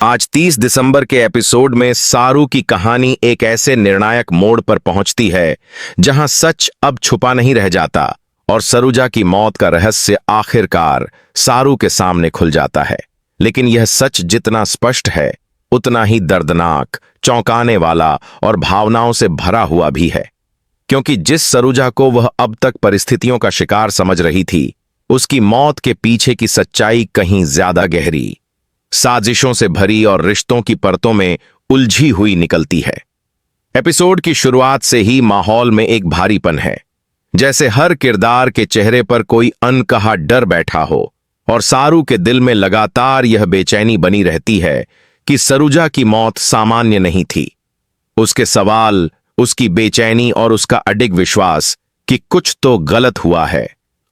आज 30 दिसंबर के एपिसोड में सारू की कहानी एक ऐसे निर्णायक मोड़ पर पहुंचती है जहां सच अब छुपा नहीं रह जाता और सरुजा की मौत का रहस्य आखिरकार सारू के सामने खुल जाता है। लेकिन यह सच जितना स्पष्ट है उतना ही दर्दनाक, चौंकाने वाला और भावनाओं से भरा हुआ भी है, क्योंकि जिस सरुजा को वह अब तक परिस्थितियों का शिकार समझ रही थी, उसकी मौत के पीछे की सच्चाई कहीं ज्यादा गहरी, साजिशों से भरी और रिश्तों की परतों में उलझी हुई निकलती है। एपिसोड की शुरुआत से ही माहौल में एक भारीपन है, जैसे हर किरदार के चेहरे पर कोई अनकहा डर बैठा हो और सारू के दिल में लगातार यह बेचैनी बनी रहती है कि सरुजा की मौत सामान्य नहीं थी। उसके सवाल, उसकी बेचैनी और उसका अडिग विश्वास कि कुछ तो गलत हुआ है,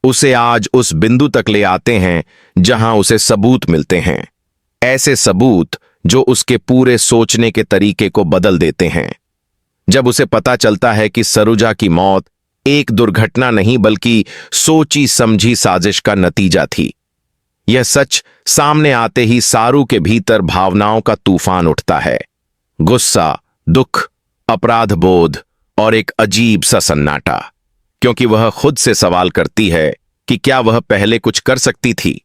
उसे आज उस बिंदु तक ले आते हैं जहां उसे सबूत मिलते हैं, ऐसे सबूत जो उसके पूरे सोचने के तरीके को बदल देते हैं। जब उसे पता चलता है कि सरुजा की मौत एक दुर्घटना नहीं बल्कि सोची समझी साजिश का नतीजा थी, यह सच सामने आते ही सारू के भीतर भावनाओं का तूफान उठता है। गुस्सा, दुख, अपराध बोध और एक अजीब सा सन्नाटा, क्योंकि वह खुद से सवाल करती है कि क्या वह पहले कुछ कर सकती थी?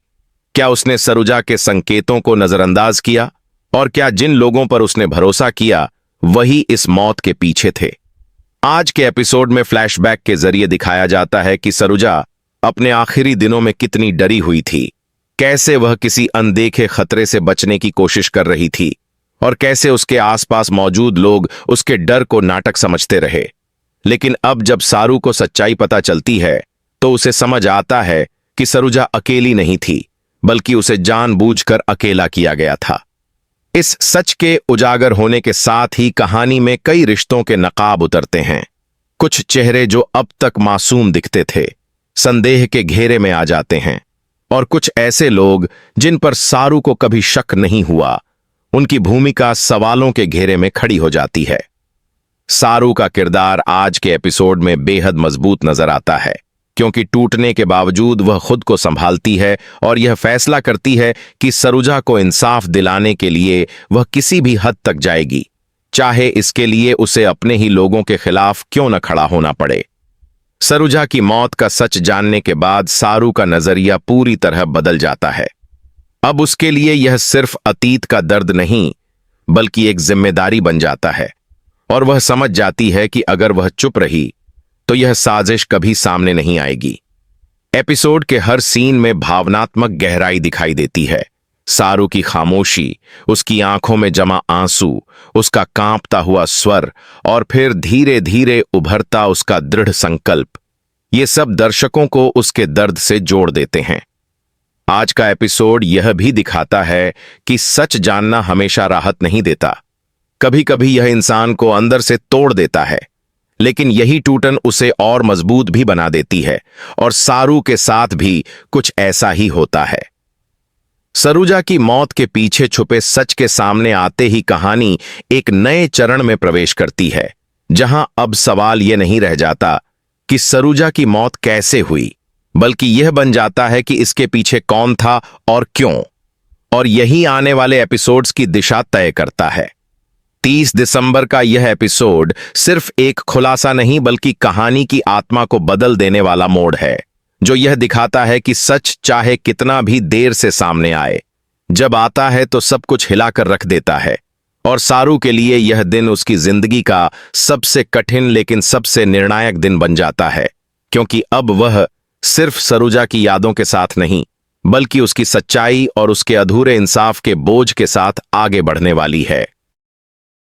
क्या उसने सरुजा के संकेतों को नजरअंदाज किया? और क्या जिन लोगों पर उसने भरोसा किया वही इस मौत के पीछे थे? आज के एपिसोड में फ्लैशबैक के जरिए दिखाया जाता है कि सरुजा अपने आखिरी दिनों में कितनी डरी हुई थी, कैसे वह किसी अनदेखे खतरे से बचने की कोशिश कर रही थी और कैसे उसके आसपास मौजूद लोग उसके डर को नाटक समझते रहे। लेकिन अब जब सारू को सच्चाई पता चलती है तो उसे समझ आता है कि सरुजा अकेली नहीं थी, बल्कि उसे जानबूझकर अकेला किया गया था। इस सच के उजागर होने के साथ ही कहानी में कई रिश्तों के नकाब उतरते हैं। कुछ चेहरे जो अब तक मासूम दिखते थे, संदेह के घेरे में आ जाते हैं, और कुछ ऐसे लोग जिन पर सारू को कभी शक नहीं हुआ, उनकी भूमिका सवालों के घेरे में खड़ी हो जाती है। सारू का किरदार आज के एपिसोड में बेहद मजबूत नजर आता है, क्योंकि टूटने के बावजूद वह खुद को संभालती है और यह फैसला करती है कि सरुजा को इंसाफ दिलाने के लिए वह किसी भी हद तक जाएगी, चाहे इसके लिए उसे अपने ही लोगों के खिलाफ क्यों न खड़ा होना पड़े। सरुजा की मौत का सच जानने के बाद सारू का नजरिया पूरी तरह बदल जाता है। अब उसके लिए यह सिर्फ अतीत का दर्द नहीं बल्कि एक जिम्मेदारी बन जाता है, और वह समझ जाती है कि अगर वह चुप रही तो यह साजिश कभी सामने नहीं आएगी। एपिसोड के हर सीन में भावनात्मक गहराई दिखाई देती है। सारू की खामोशी, उसकी आंखों में जमा आंसू, उसका कांपता हुआ स्वर और फिर धीरे धीरे उभरता उसका दृढ़ संकल्प, ये सब दर्शकों को उसके दर्द से जोड़ देते हैं। आज का एपिसोड यह भी दिखाता है कि सच जानना हमेशा राहत नहीं देता। कभी कभी यह इंसान को अंदर से तोड़ देता है, लेकिन यही टूटन उसे और मजबूत भी बना देती है, और सारू के साथ भी कुछ ऐसा ही होता है। सरुजा की मौत के पीछे छुपे सच के सामने आते ही कहानी एक नए चरण में प्रवेश करती है, जहां अब सवाल यह नहीं रह जाता कि सरुजा की मौत कैसे हुई, बल्कि यह बन जाता है कि इसके पीछे कौन था और क्यों। और यही आने वाले एपिसोड्स की दिशा तय करता है। 30 दिसंबर का यह एपिसोड सिर्फ एक खुलासा नहीं बल्कि कहानी की आत्मा को बदल देने वाला मोड़ है, जो यह दिखाता है कि सच चाहे कितना भी देर से सामने आए, जब आता है तो सब कुछ हिलाकर रख देता है। और सारू के लिए यह दिन उसकी जिंदगी का सबसे कठिन लेकिन सबसे निर्णायक दिन बन जाता है, क्योंकि अब वह सिर्फ सरुजा की यादों के साथ नहीं बल्कि उसकी सच्चाई और उसके अधूरे इंसाफ के बोझ के साथ आगे बढ़ने वाली है।